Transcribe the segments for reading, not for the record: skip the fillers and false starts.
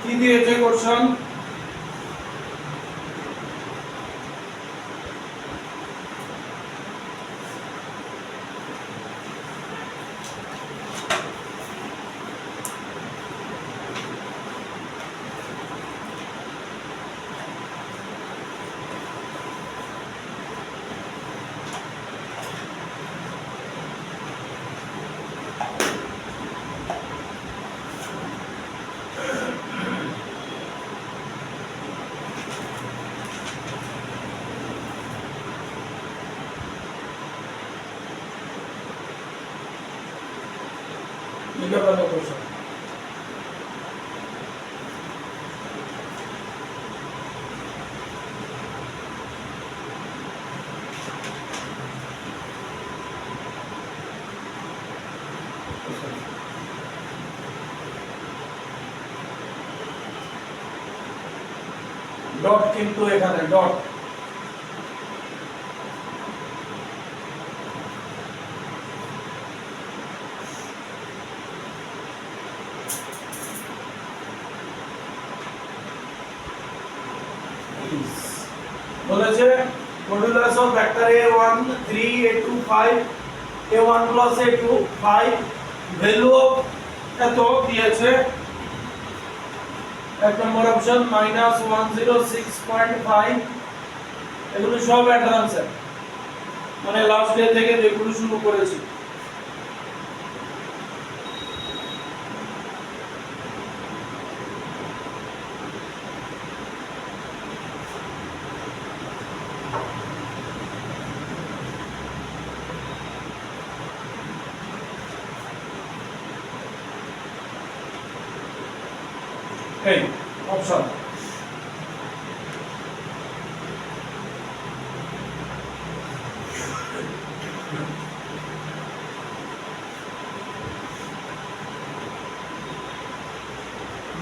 কি দিয়েছে question? Dot কিন্তু এখানে ডট বলেছে modulus of vector a1 3 a2 5 a1 plus a2 5 value of এত দিয়েছে এক নম্বর অপশন -106.5 এগুলো সব অ্যাডভান্স মানে লাস্ট ডে থেকে যেগুলো শুরু করেছি এই অপশন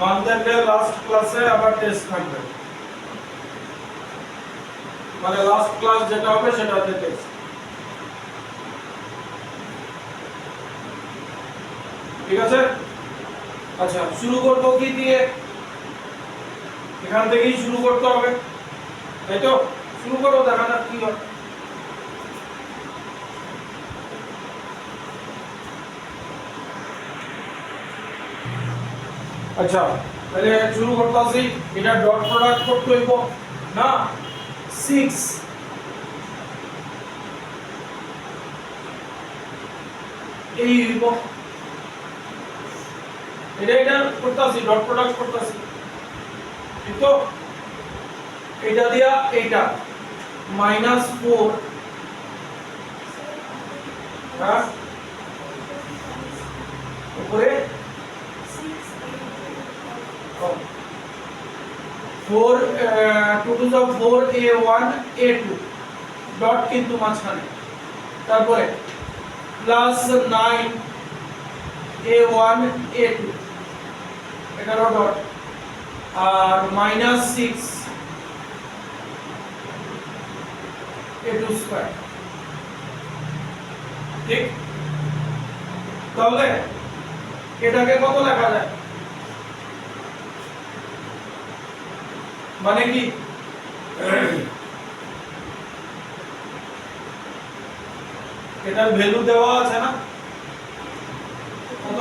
মানদেরকে লাস্ট ক্লাসে আবার টেস্ট থাকবে মানে লাস্ট ক্লাস যেটা হবে সেটাতে টেস্ট ঠিক আছে আচ্ছা শুরু করব কি দিয়ে এখান থেকেই শুরু করতে হবে তাই তো শুরু করো দেখা যাক কি হয় আচ্ছা তাহলে শুরু করতেছি এটা ডট প্রোডাক্ট করতে হইব না 6 এই হইব এটা করতেছি ডট প্রোডাক্ট করতেছি ঠিক তো এটা দিয়া এইটা -4 হ্যাঁ উপরে 4 2 to the 4 a1 a2 dot কিন্তু মাঝখানে তারপরে +9 a1 a2 11 ডট আর -6 a2 স্কয়ার ঠিক তাহলে এটাকে কত লেখা যায় মানে কি এটার ভ্যালু দেওয়া আছে না কত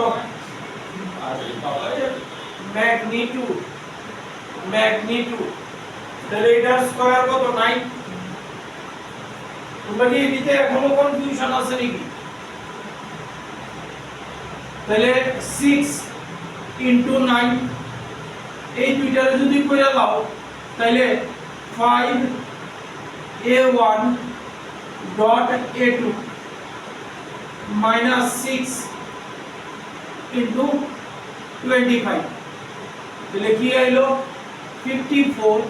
ম্যাগনিটিউড তাহলে এটার স্কয়ার কত 9 তোমরা কি এদিকে এখনো কনফিউশন আছে নাকি তাহলে 6 into 9 এই দুইটারে যদি কইরা দাও তাহলে 5 a1 dot a2 minus 6 into 25 তাহলে কি আইলো 54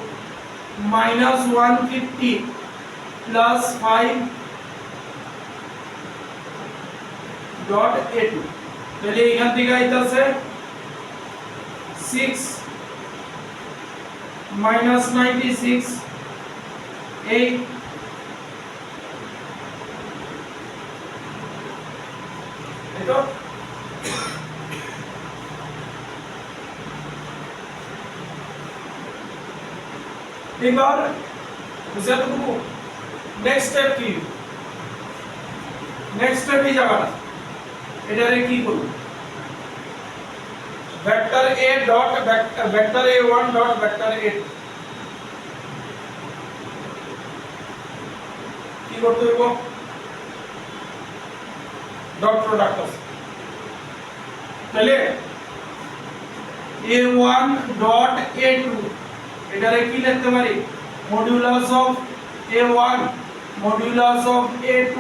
minus 150 plus 5 dot a2 তাহলে এখান থেকে আইতাছে 6 minus 96 8 এতো এবার বুঝা তো নেক্সট স্টেপ কি নেক্সট স্টেপ এই জায়গাটা এটারে কি করব vector a dot vector a1 dot vector a2 কি করতে হবে ডট প্রোডাক্ট আছে তাহলে a1 ডট a2 এটারে কি লিখতে পারি modulus of a1 modulus of a2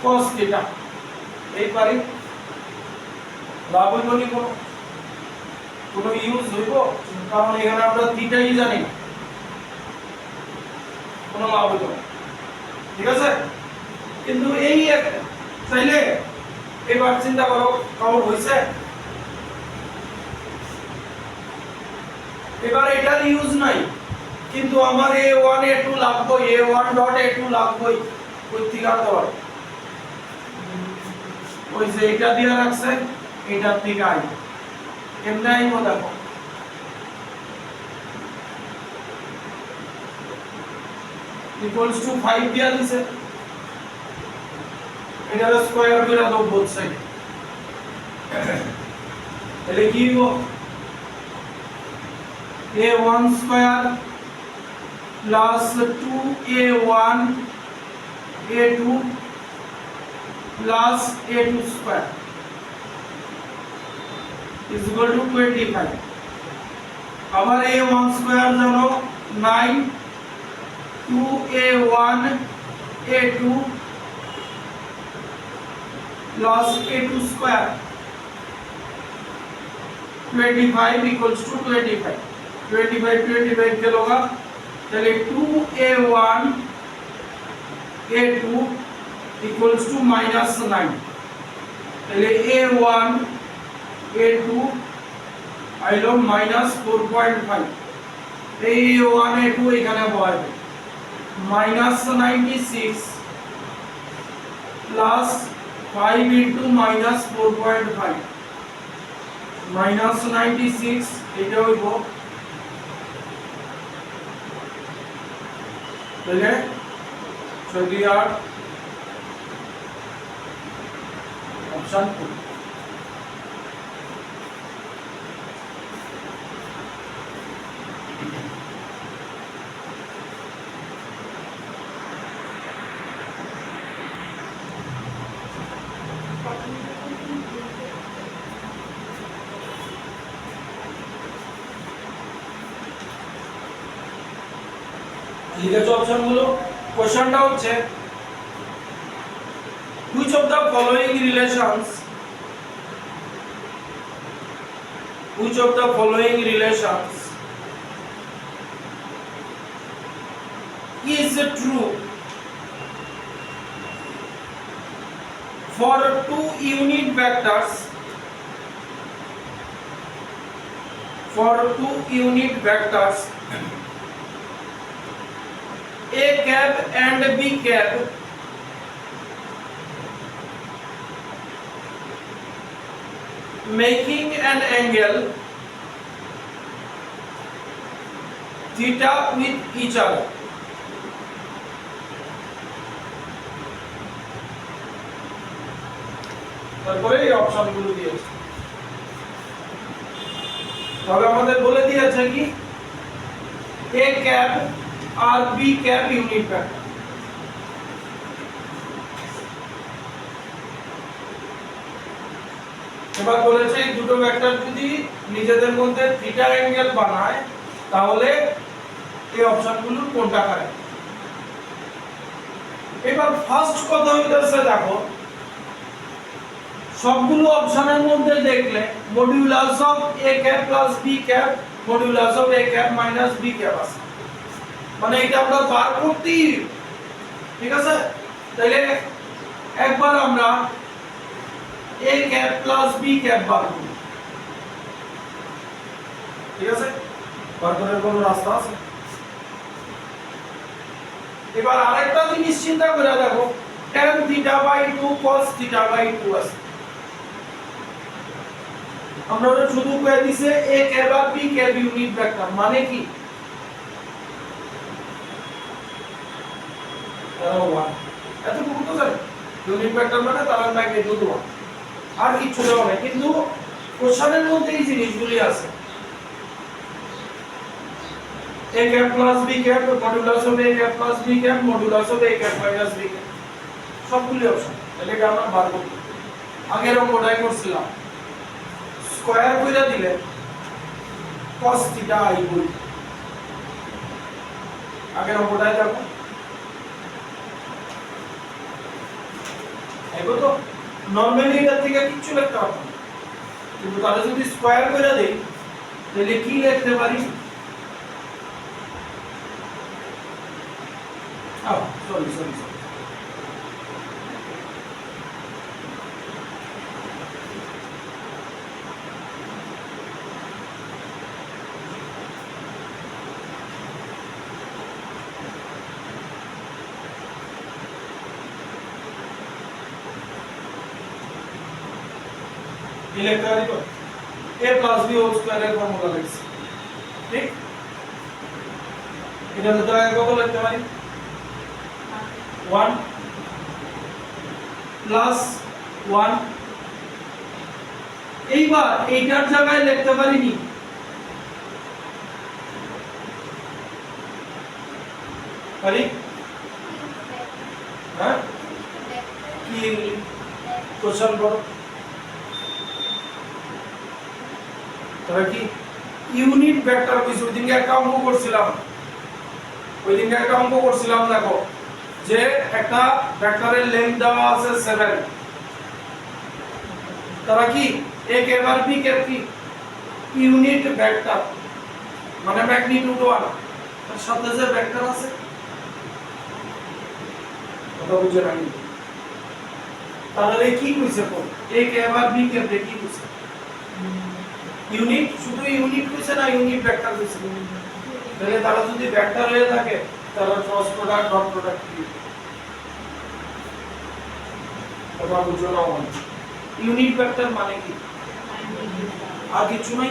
cos theta এই পারি লাভ হইব নি কোনো ইউজ হইব কারণ এখানে আমরা থিটাই জানি না কোনো লাভ হইব না ঠিক আছে কিন্তু এই চাইলে এবার চিন্তা করো কেমন হইছে এবার এটার ইউজ নাই কিন্তু আমার a1 a2 লাগবে a1 ডট a2 লাগবে কই থেকে আনতে পারো ওই যে এটা দিয়া রাখছে এটা থেকে আই কেমনে আইবো দেখো ইকুয়ালস টু 5 দিয়া দিছে এটার স্কয়ার করে দাও বোথ সাইড তাহলে কি হইব a1 square plus 2a1 a2 plus a2 square is equal to 25 আবার a1 square জানো 9 2a1 a2 plus a2 square 25 equals to 25 25 के लोगा चले 2a1 a2 equals to minus 9 चले a1 a2 आइलो minus 4.5 a1 a2 এখানে বয় minus 96 plus 5 into minus 4.5 minus 96 এটা হইব তাহলে 28 অপশন 2 লিখেছো অপশনগুলো কোশ্চেনটা হচ্ছে which of the following relations is true for two unit vectors A cap and B cap making an angle theta with each other. তারপরে এই অপশনগুলো দিয়েছে তবে আমাদের বলে দিয়েছে কি A cap আর B cap ইউনিট ভেক্টর এবার বলেছে এই দুটো ভেক্টর যদি নিজেদের মধ্যে থিটা অ্যাঙ্গেল বানায় তাহলে এই অপশনগুলো কোনটা করে এবার ফার্স্ট কথা হইতাছে দেখো সবগুলো অপশনের মধ্যে দেখলে modulus of a cap plus b cap modulus of a cap minus b cap আছে, মানে এটা আমরা বার করতেই, ঠিক আছে। তাহলে একবার আমরা a cap plus b cap bar করি, ঠিক আছে, বার করার কোনো রাস্তা আছে? এবার আরেকটা জিনিস চিন্তা করে দেখো, tan θ/2 cos θ/2 আছে, আমরা ওটা শুধু কয়ে দিছে a ক্যাপ আর b ক্যাপ ইউনিট ভেক্টর, মানে কি এতটুকু তো জানি, ইউনিট ভেক্টর মানে তার ম্যাগনিটিউড 1, আর কিছু দেওয়া নাই, কিন্তু কোশ্চেনের মধ্যে এই জিনিসগুলি আছে। a cap plus b cap modulus of a cap plus b cap modulus of a cap minus b cap সবগুলি অপশন, তাহলে এটা আমরা বার করব। আগের অঙ্কটাই করছিলাম, স্কয়ার কইরা দিলে cos θ i বই, আগের অঙ্কটাই দেখো এগো তো নরমালি এটা থেকে কিছু লিখতে পারবো না, কিন্তু তাহলে যদি স্কয়ার কইরা দেই তাহলে কি লিখতে পারি? Sorry electronic a plus b whole স্কয়ারের ফর্মুলা লিখছি, ঠিক? এটা তো কত লিখতে পারি? 1 প্লাস 1, এইবার এইটার জায়গায় লিখতে পারি নি পারি, হ্যাঁ কি কোশ্চেন করো তাহলে কি ইউনিট ভেক্টর কইছি, ওই দিনকে একটা অঙ্ক করছিলাম, দেখো যে একটা ভেক্টরের লেন্থ দেওয়া আছে 7, তারা কি a ক্যাপ আর b ক্যাপ কি ইউনিট ভেক্টর, মানে ম্যাগনিটিউড 1, তার সাথে যে ভেক্টর আছে কথা বুঝে রাখি, তাহলে কি কইছে কোন a ক্যাপ আর b ক্যাপ কি কইছে? ইউনিট, শুধু ইউনিট কইছে না ইউনিট ভেক্টর কইছে? তাহলে তারা যদি ভেক্টর হয়ে থাকে তারা ক্রস প্রোডাক্ট ডট প্রোডাক্ট কি কথা বুঝো না? ইউনিট ভেক্টর মানে কি? আর কিছু নাই,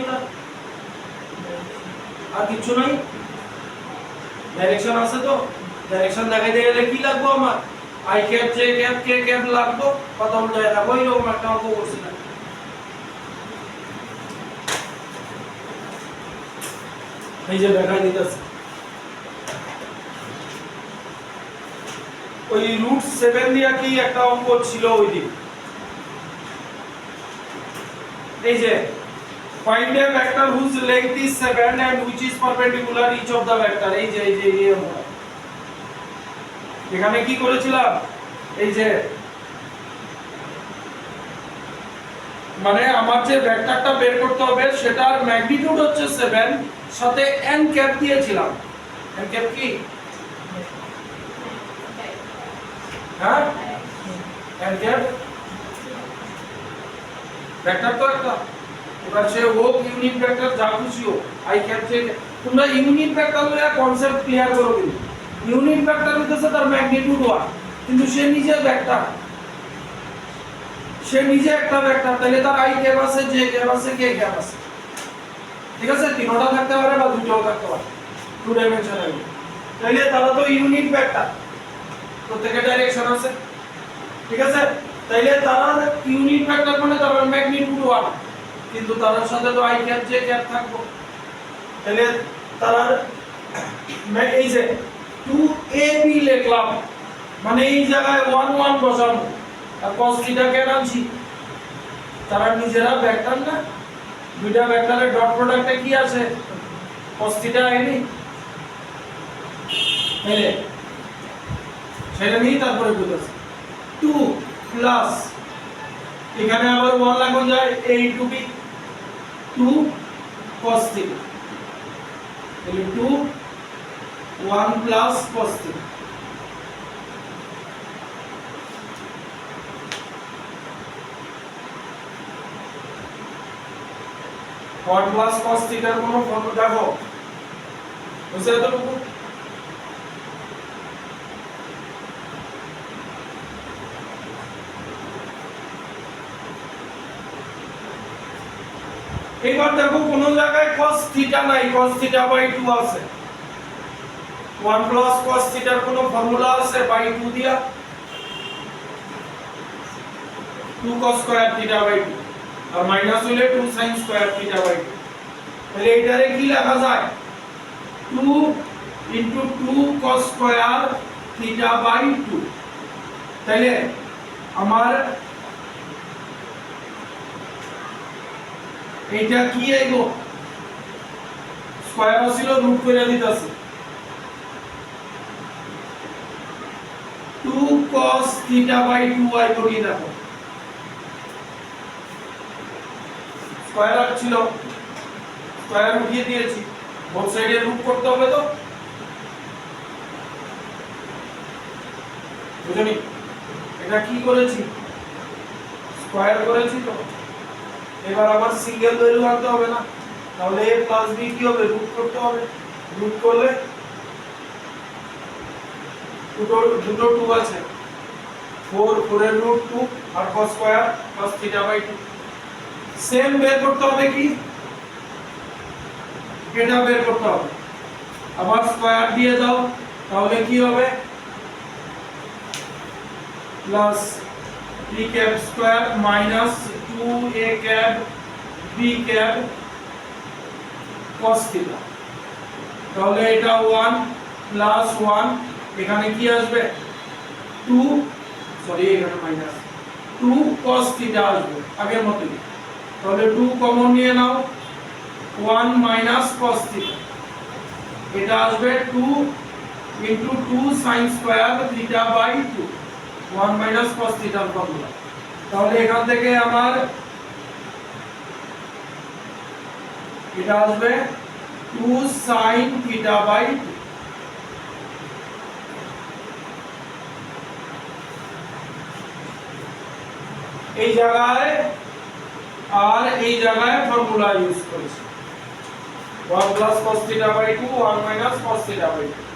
আর কিছু নাই, ডাইরেকশন আছে, তো ডাইরেকশন দেখাই দিয়ে গেলে কি লাগবে আমার? I cap J cap K cap লাগবে, কথা উল্টায় না, ওই রকম একটা অঙ্ক করছিলাম। এই যে দেখাই দিতেছে ওই √7 দিয়া কি একটা অঙ্ক ছিল ওই দিন, এই যে find a vector whose length is 7 and which is perpendicular each of the vector, এই যে এই অঙ্ক এখানে কি করেছিলাম, এই যে মানে আমার যে ভেক্টরটা বের করতে হবে সেটার ম্যাগনিটিউড হচ্ছে 7, সাথে n ক্যাপ দিয়েছিলাম, n ক্যাপ কি হ্যাঁ n ক্যাপ ভেক্টর তো একটা, এবার সে হোক ইউনিট ভেক্টর যা খুশি হোক, আই ক্যাপ যে, তোমরা ইউনিট ভেক্টর লয়া কনসেপ্ট ক্লিয়ার করো, কিন্তু ইউনিট ভেক্টর হইতেছে তার ম্যাগনিটিউড 1, কিন্তু সে নিজে ভেক্টর, সে নিজে একটা ভেক্টর, তাহলে তার আই ক্যাপ আছে, জে ক্যাপ আছে, কে ক্যাপ আছে, ঠিক আছে, তিনটা থাকতে পারে বা দুটোও থাকতে পারে, টু ডাইমেনশনাল, তাহলে তারা তো ইউনিট ভেক্টর, প্রত্যেকটা ডাইরেকশন আছে, ঠিক আছে, তাইলে তারা ইউনিট ভেক্টর মানে তার ম্যাগনিটিউড 1, কিন্তু তার সাথে তো আই ক্যাপ জে ক্যাপ থাকবে, তাহলে তার এই যে 2ab লিখলাম, মানে এই জায়গায় 1 1 বসাবো, আর cos θ কেন আনছি, তারা নিজেরা ভেক্টর না, দুইটা ভেক্টরের ডট প্রোডাক্টে কি আছে cos θ আইনি, তাহলে সেটা নিয়ে তারপরে বুঝাচ্ছি 2 প্লাস এখানে আবার 1 লাগানো যায় a into b 2 cos θ তাহলে 2 1 plus cos θ cot plus cos θ এর কোনো ফর্মুলা দেখো বুঝতে এতটুকু এবার দেখো কোন জায়গায় cos θ নাই cos θ বাই 2 আছে 1 plus cos θ এর কোনো ফর্মুলা আছে বাই 2 দিয়া 2 cos স্কয়ার θ বাই 2 আর মাইনাস হইলে 2 sin স্কয়ার θ বাই 2 তাহলে এটারে কি লেখা যায় 2 into 2 cos স্কয়ার θ বাই 2 তাহলে আমার এইটা কি আইবো স্কয়ার ছিল রুট করে দিতাছি 2 cos θ বাই 2 আইবো কি দেখো স্কয়ার ছিল স্কয়ার উঠিয়ে দিয়েছি বোথ সাইডে রুট করতে হবে তো বুঝনি এটা কি করেছি স্কয়ার করেছি তো এবার আবার সিঙ্গেল ভ্যালু আনতে হবে না তাহলে a প্লাস b কি হবে রুট করতে হবে রুট করলে দুটো 2 আছে 4 এর রুট 2 আর cos square cos θ by 2 same বের করতে হবে কি এটা বের করতে হবে আবার স্কয়ার দিয়ে দাও তাহলে কি হবে plus b cap square minus 2a cap b cap cos θ তাহলে এটা 1 প্লাস 1 এখানে কি আসবে 2 সরি এখানে মাইনাস 2 cos θ আসবে আগের মতই তাহলে 2 কমন নিয়ে নাও 1 মাইনাস cos θ এটা আসবে 2 into 2 sin square θ by 2 1 minus cos θ এর ফর্মুলা তাহলে এখান থেকে আমার এটা আসবে 2 sin θ বাই 2 এই জায়গায় আর এই জায়গায় ফর্মুলা ইউজ করেছি 1 plus cos θ by 2 1 minus cos θ by 2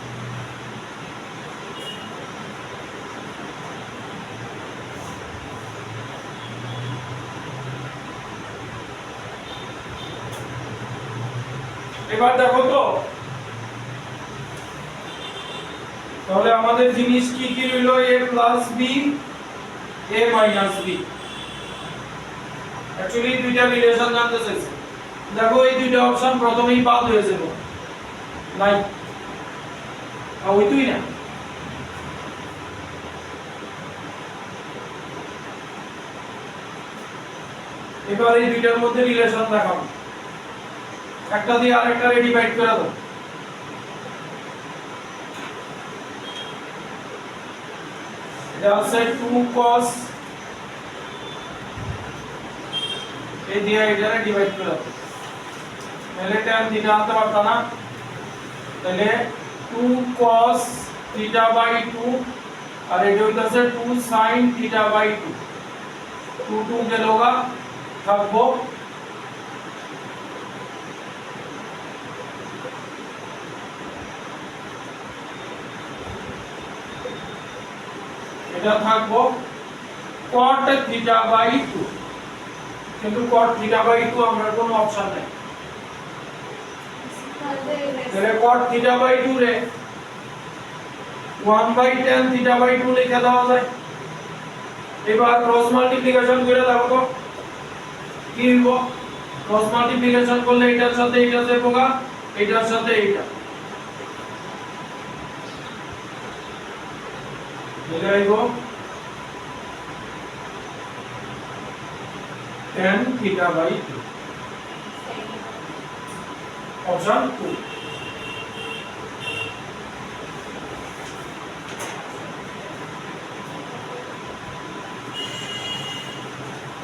এবার দেখো তো তাহলে আমাদের জিনিস কি কি রইলো a plus b a minus b actually দুইটা রিলেশন জানতে চাইছি দেখো এই দুইটা অপশন প্রথমেই বাদ হয়ে যাবে নাই ওই তুই না এবার এই দুইটার মধ্যে রিলেশন দেখাবো একটা দিয়ে আরেকটা ডিভাইড করে দাও এটা আছে 2 cos এই দিয়ে এটা ডিভাইড করে দাও তাহলে tan θ আনতে পারতা না তাহলে 2 cos θ বাই 2 আর এটা হইতাছে 2 sin θ বাই 2 2 2 গেলগা থাকবো এটা থাকবো cot θ বাই 2 কিন্তু cot θ বাই 2 আমরা কোনো অপশন নাই তাহলে cot θ বাই 2 রে 1 বাই tan θ বাই 2 লিখে দেওয়া যায় এবার ক্রস মাল্টিপ্লিকেশন করে দাও তো কি হইব ক্রস মাল্টিপ্লিকেশন করলে এটার সাথে এটা যাবেগা এটার সাথে এটা এটা হইব tan θ বাই 2 অপশন 2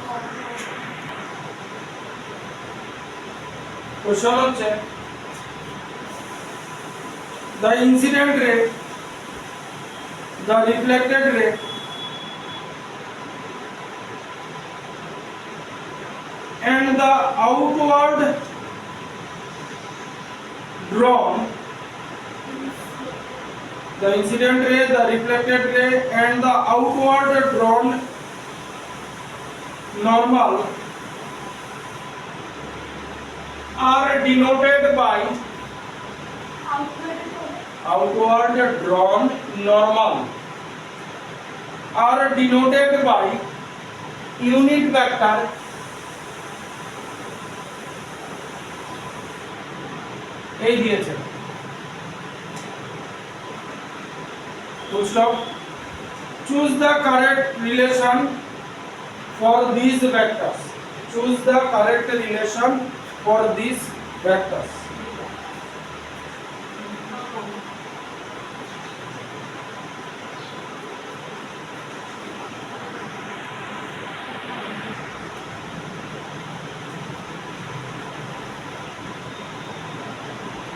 1 কোশ্চেন হচ্ছে the incident ray, the reflected ray and the outward drawn, the incident ray, the reflected ray and the outward drawn normal are denoted by outward drawn normal are denoted by unit vector এই দিয়েছে full stop. Choose the correct relation for these vectors. Choose the correct relation for these vectors.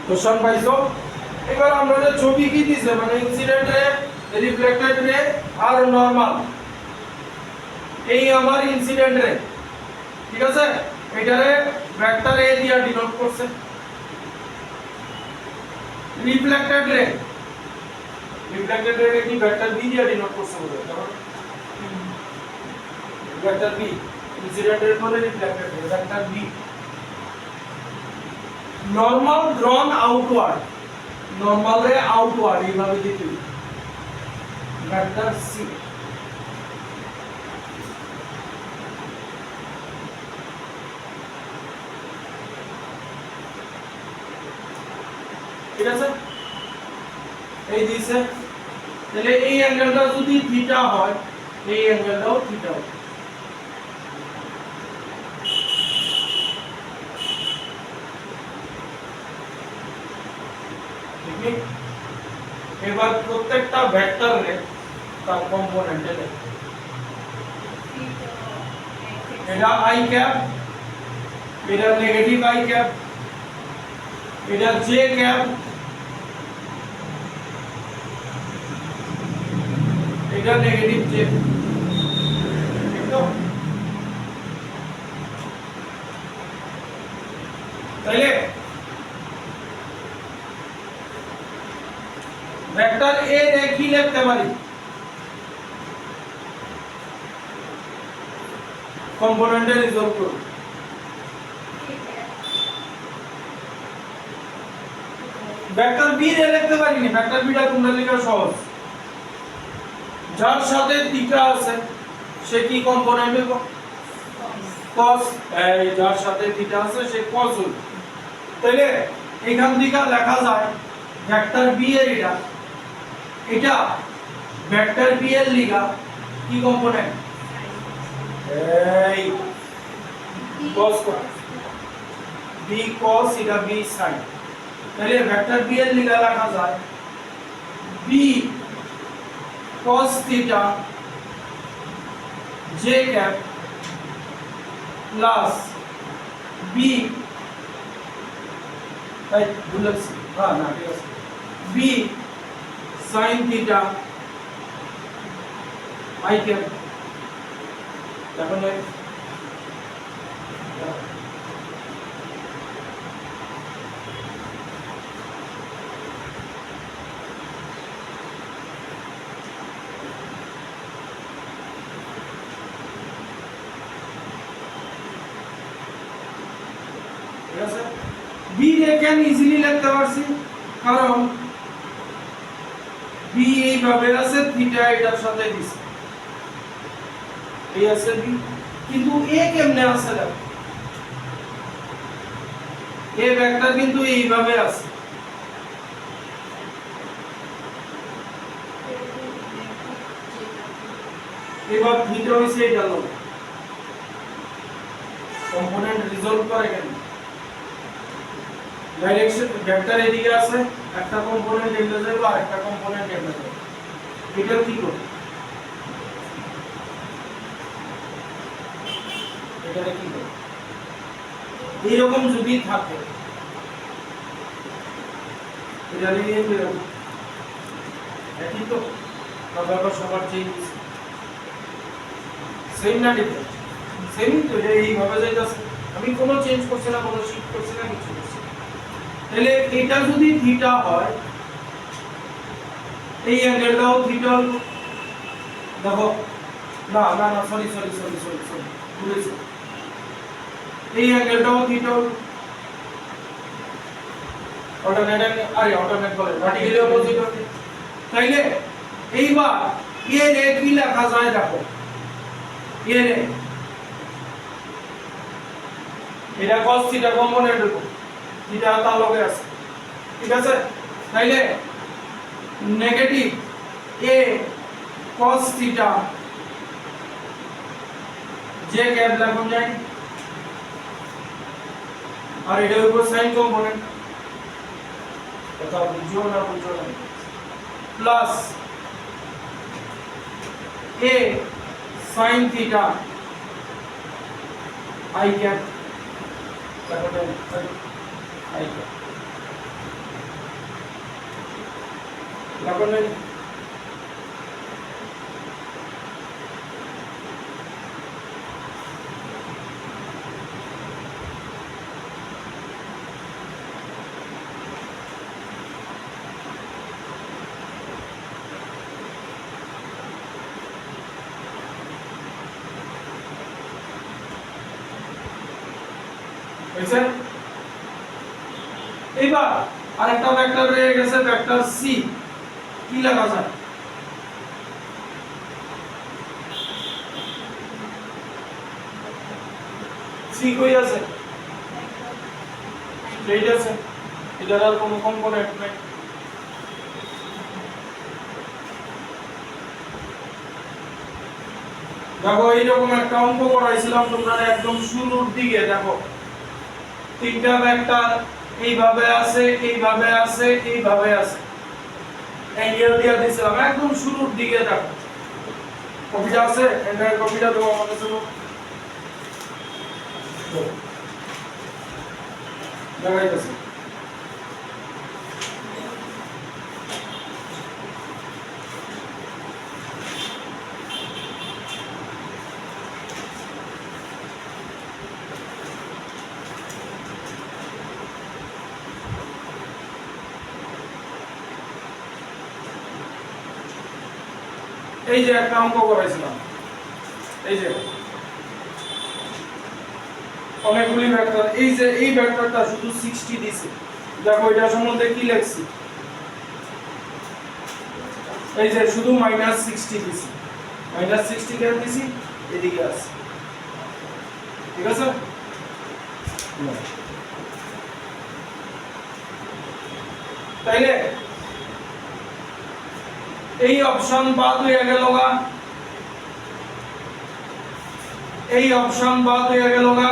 Question পাইছো এবার আমরা যে ছবি কি দিছে মানে ইনসিডেন্ট রে রিফ্লেক্টেড রে আর নরমাল এই আমার ইনসিডেন্ট রে ঠিক আছে এটারে ভেক্টর এ দিয়া ডিনোট করছে রিফ্লেক্টেড রে কি ভেক্টর বি দিয়া ডিনোট করছে বলে কারণ ভেক্টর বি ইনসিডেন্ট রে বলে reflected ray vector B normal drawn outward normal ray outward এইভাবে দিতে ভেক্টর সি ঠিক আছে এই দিছে তাহলে এই অ্যাঙ্গেলটা যদি থিটা হয় এই অ্যাঙ্গেলটাও থিটা হবে এবার প্রত্যেকটা ভেক্টর রে তার কম্পোনেন্টে লিখব এটা i ক্যাপ এটা নেগেটিভ i ক্যাপ এটা j ক্যাপ এটা নেগেটিভ j ঠিক তো তাহলে वेक्टर ए रे की लिखते पारी कंपोनेंट रिजल्व करो वेक्टर बी रे लिखते पारी নি वेक्टर বিটা তোমরা লেখা সহজ যার সাথে থিটা আছে সে কি কম্পোনেন্ট হবে cos এই যার সাথে থিটা আছে সে cos হবে তাহলে এখান থেকে লেখা যায় वेक्टर बी এর এটা ভেক্টর বি এর লিগা কি কম্পোনেন্ট এই cos b cos এটা b sin তাহলে ভেক্টর বি এর লিগা লেখা যায় b cos theta j cap plus b তাই ভুলছি হ্যাঁ না ঠিক আছে b sin theta I cap তাহলে ঠিক আছে b রে কেন ইজিলি লিখতে পারছি কারণ b এইভাবে আছে থিটা এটার সাথে দিছে এই আছে b কিন্তু a কেমনে আছে দেখো a ভেক্টর কিন্তু এইভাবে আছে এবার থিটা হইছে এটা লোক কম্পোনেন্ট রিজলভ করে কেন ডাইরেকশন ভেক্টর এদিকে আছে একটা কম্পোনেন্ট এদিকে যাবে আর একটা কম্পোনেন্ট এদিকে যাবে এটা কি করব এটা কি করব এই রকম যদি থাকে এটা নিয়ে বেরো একই তো ব্যাপার সবার চেঞ্জ সেম না ডিফারেন্ট সেমই তো এইভাবে যাইতেছে আমি কোনো চেঞ্জ করছি না কোনো শিফট করছি না কিছু করছি তাহলে এটা যদি থিটা হয় এই অ্যাঙ্গেলটাও থিটা দেখো না না না sorry sorry sorry sorry sorry ভুলেছি এই অ্যাঙ্গেলটাও থিটা অল্টারনেট আরে অল্টারনেট বলে ভার্টিক্যালি অপোজিট হবে তাইলে এইবার এ রে কি লেখা যায় দেখো এ রে এটা cos থিটা কম্পোনেন্ট হবে থিটা তার লগে আছে ঠিক আছে তাইলে নেগেটিভ a cos থিটা যে ক্যাপ লাগুন যায় আর এটা উপর sin কম্পোনেন্ট কথা বুঝো না plus a sin theta i cap তারপরে i ক্যাপ লাগুন হইছে এইবার আরেকটা ভেক্টর রয়ে গেছে ভেক্টর সি কি লেখা যায় সি কই আছে এই আছে এটার আর কোনো কম্পোনেন্ট নাই দেখো এইরকম একটা অঙ্ক করাইছিলাম তোমরা একদম শুরুর দিকে দেখো তিনটা ভেক্টর এইভাবে আছে এইভাবে আছে এইভাবে আছে অ্যাঙ্গেল দিয়ে দিছিলাম একদম শুরুর দিকে দেখো কপিটা আছে এন্টার কপিটা দেবো আমাদের জন্য দেখাইতেছি এই যে একটা অঙ্ক করাইছিলাম এই যে অনেকগুলি ভেক্টর এই যে এই ভেক্টরটা শুধু 60 দিছে দেখো এটা সম্বন্ধে কি লিখছি এই যে শুধু -60 দিছি -60 কেন দিছি এদিকে আছে ঠিক আছে তাইলে এই অপশন বাদ হয়ে গেল গা এই অপশন বাদ হয়ে গেল গা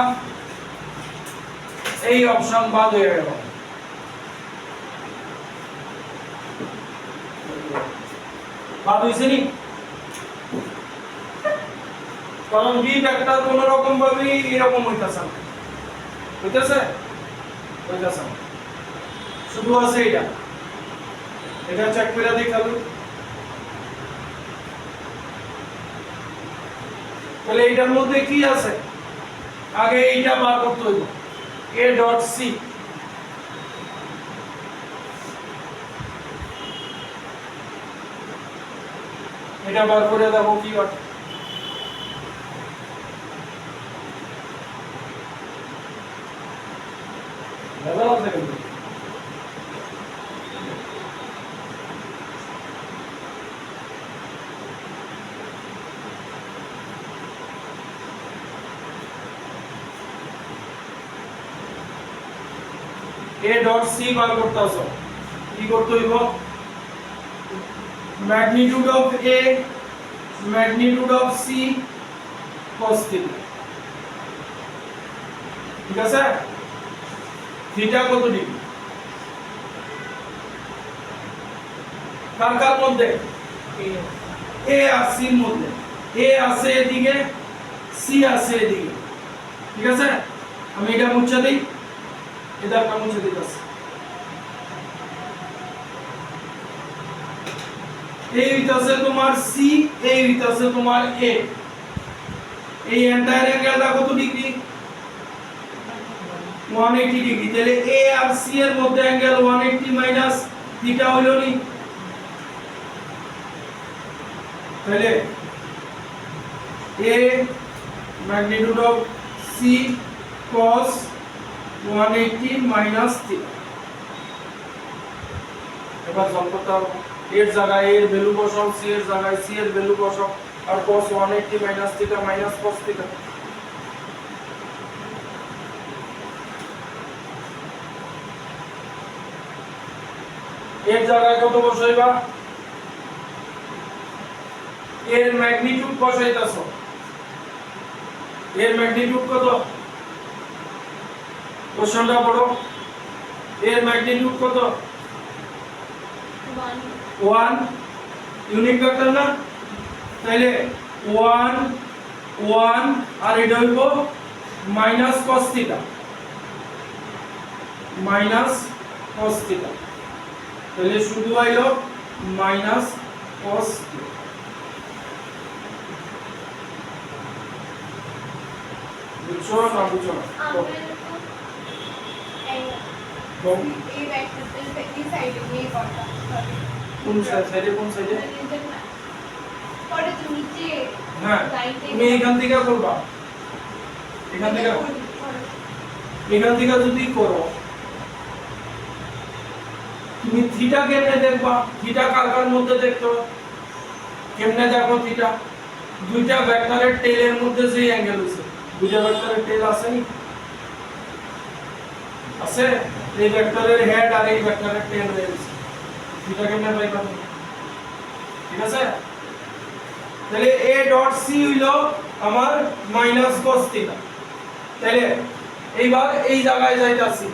এই অপশন বাদ হয়ে গেল বাদ হইছে নি কারণ বি ভেক্টর কোন রকম ভাবে এরকম হইতাছে হইতাছে শুধু আছে এটা চেক করে দেখালো তাহলে এটার মধ্যে কি আছে আগে এইটা বার করতে হইব a ডট c এটা বার করে দেখো কি হয় দাদা আছে কিন্তু a ডট c বার করতে আসো কি করতে হইব magnitude of a magnitude of c cos theta ঠিক আছে থিটা কত ডিগ্রি কার কার মধ্যে a আর c এর মধ্যে a আছে এদিকে c আছে এদিকে ঠিক আছে আমি এটা মুছে দেই এটা একটা মুছে দিতেছি এই হইতাছে তোমার সি, এই হইতাছে তোমার এ। এই এন্টায়ার অ্যাঙ্গেলটা কত ডিগ্রি? 180 ডিগ্রি। তাহলে এ আর সি এর মধ্যে অ্যাঙ্গেল 180 মাইনাস থিটা হইল নি? তাহলে a magnitude of c cos 180 minus theta। এবার সলভ করতে হবে। এর জায়গায় এর ভ্যালু বসাও, সি এর জায়গায় সি এর ভ্যালু বসাও, আর cos 180 minus theta minus cos theta। এর জায়গায় কত বসাইবা? এর ম্যাগনিটিউড বসাইতাছো। এর ম্যাগনিটিউড কত? কোশ্চেনটা পড়ো। এর ম্যাগনিটিউড কত? 1 ইউনিট ভেক্টর না? তাহলে 1 1 আর এটা হইব minus cos theta, minus cos theta. তাহলে শুধু আইলো মাইনাস cos থিটা। বুঝছো না বুঝছো না? এই ভেক্টরটা এই সাইডে নিয়ে করতে হবে। কোন সাইডে? কোন সাইডে? পরে তুমি নিচে হ্যাঁ তুমি এখান থেকে করবা। এখান থেকে যদি করো, তুমি থিটা কেমনে দেখবা? থিটা কার কার মধ্যে দেখতো? কেমনে দেখো থিটা? দুইটা ভেক্টরের টেলের মধ্যে যে অ্যাঙ্গেল হইছে, দুইটা ভেক্টরের টেল আছে নি? আছে। এই ভেক্টরের হেড আর এই ভেক্টরের টেল রয়েছে। থিটা কেমনে পাইবা তুমি? ঠিক আছে? তাহলে a ডট c হইলো আমার মাইনাস cos থিটা। তাহলে এইবার এই জায়গায় যাইতাছি,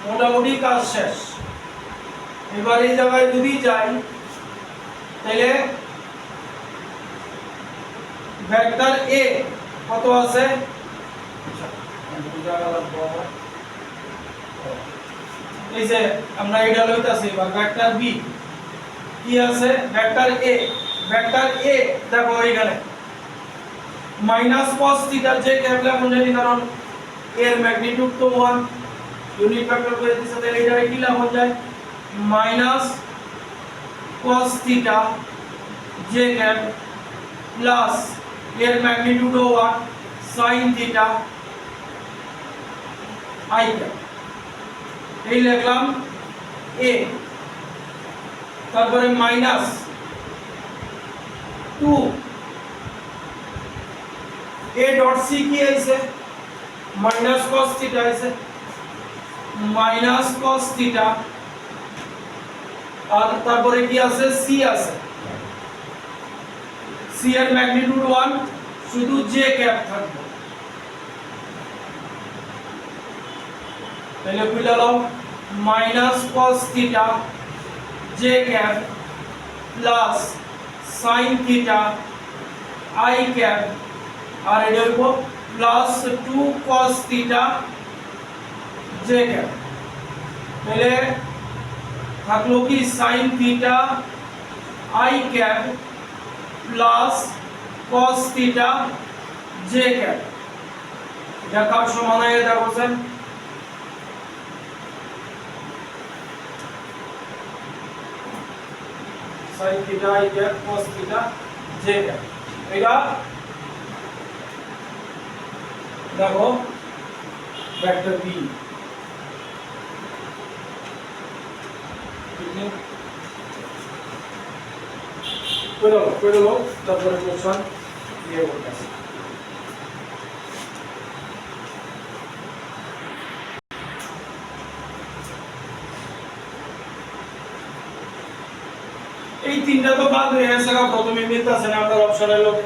মোটামুটি কাজ শেষ। এবার এই জায়গায় যদি যাই, তাহলে ভেক্টর a কত আছে? এই যে আমরা এটা লইতাছি। এবার ভেক্টর b কি আছে? ভেক্টর a, ভেক্টর a দেখো এখানে মাইনাস cos থিটা যে ক্যাপলা বুঝাই, কারণ এর ম্যাগনিটিউড তো 1 ইউনিট ভেক্টর করে দিছে। তাহলে এটা কি লাভ হয়ে যায়? মাইনাস cos থিটা যে ক্যাপ প্লাস এর magnitude 1 sin theta i cap. এই লিখলাম a, তারপরে মাইনাস 2 a ডট c কি আছে? মাইনাস cos থিটা আছে, মাইনাস cos থিটা। আর তারপরে কি আছে? c আছে। c এর ম্যাগনিটিউড 1, শুধু j ক্যাপ থাকবে। তাহলে কইলা লাও minus cos theta j cap plus sin theta i cap, আর এটা হইব plus 2 cos theta j cap. তাহলে থাকলো কি? sin theta i cap plus cos theta j cap. এটা কার সমান হয় দেখো sir? sin theta i cap cos theta j cap. এটা দেখো ভেক্টর b। করে তারপরে কোশ্চেন দিয়ে বলতেছি। এই তিনটা তো বাদ হয়ে গেছে, প্রথমে মিলতেছে না আপনার অপশনের লোকে।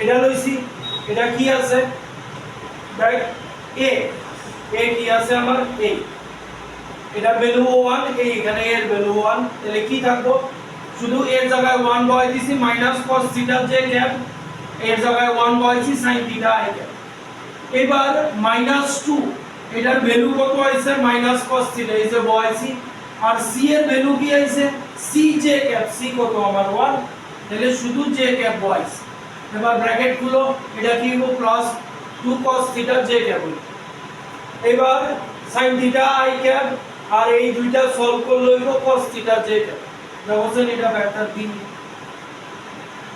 এটা লইছি, এটা কি আছে? রাইট, a কি আছে আমার? a, এটা ভ্যালু 1, এই এখানে এর ভ্যালু 1। তাহলে কি থাকবো? শুধু এর জায়গায় 1 বসাই দিছি, minus cos theta j cap. এর জায়গায় 1 বসাইছি, sin থিটা i ক্যাপ। এবার -2 এটার ভ্যালু কত হইছে? মাইনাস cos থিটা, এই যে বসাইছি। আর সি এর ভ্যালু কি আইছে সি জে ক্যাপ সি কত আমার 1 তাহলে শুধু জে ক্যাপ বয়স এবার ব্র্যাকেট খুলো এটা কি হবে plus 2 cos theta J cap হলো এবার sin থিটা i ক্যাপ আর এই দুইটা সলভ করলে হইলো cos থিটা জে ক্যাপ দেখেন এটা ভেক্টর বি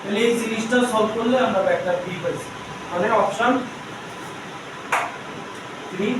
তাহলে এই সিরিজটা সলভ করলে আমরা ভেক্টর বি পাইছি মানে অপশন 3